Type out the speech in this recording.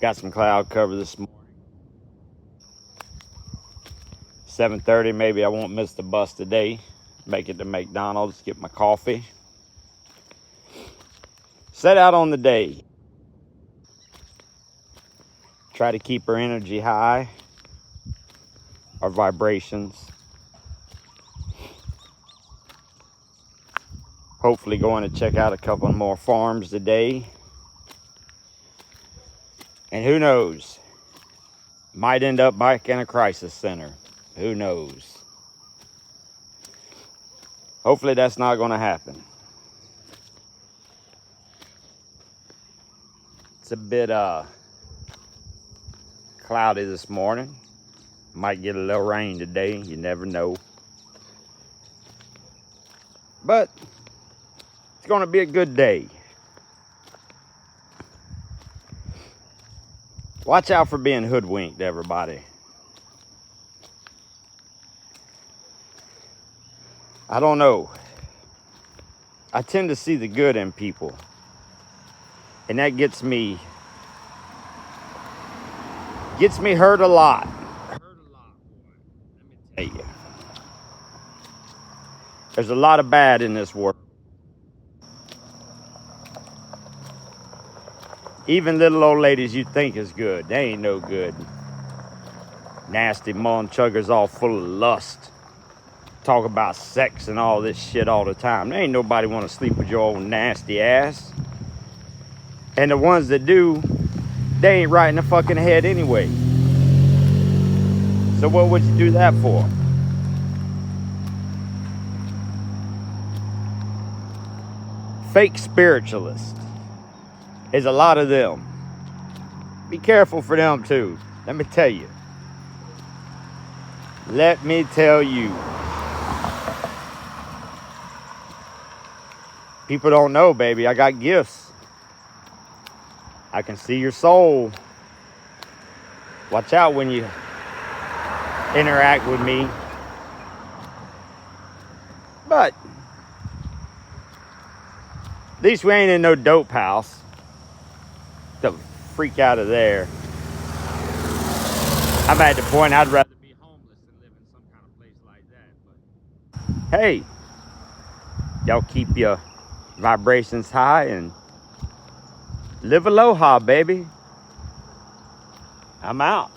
Got some cloud cover this morning. 7:30, maybe I won't miss the bus today. Make it to McDonald's, get my coffee. Set out on the day. Try to keep our energy high, our vibrations. Hopefully going to check out a couple more farms today. And who knows, might end up back in a crisis center. Who knows? Hopefully that's not going to happen. It's a bit cloudy this morning. Might get a little rain today. You never know. But it's going to be a good day. Watch out for being hoodwinked, everybody. I don't know. I tend to see the good in people. And that gets me hurt a lot. Hurt a lot, boy. Let me tell you. There's a lot of bad in this world. Even little old ladies you think is good, they ain't no good. Nasty mon chuggers all full of lust. Talk about sex and all this shit all the time. There ain't nobody want to sleep with your old nasty ass. And the ones that do, they ain't right in the fucking head anyway. So what would you do that for? Fake spiritualists. There's a lot of them. Be careful for them too. Let me tell you. Let me tell you. People don't know, baby. I got gifts. I can see your soul. Watch out when you interact with me. But at least we ain't in no dope house. The freak out of there. I'm at the point I'd rather be homeless than live in some kind of place like that. But hey, y'all keep your vibrations high and live aloha, baby. I'm out.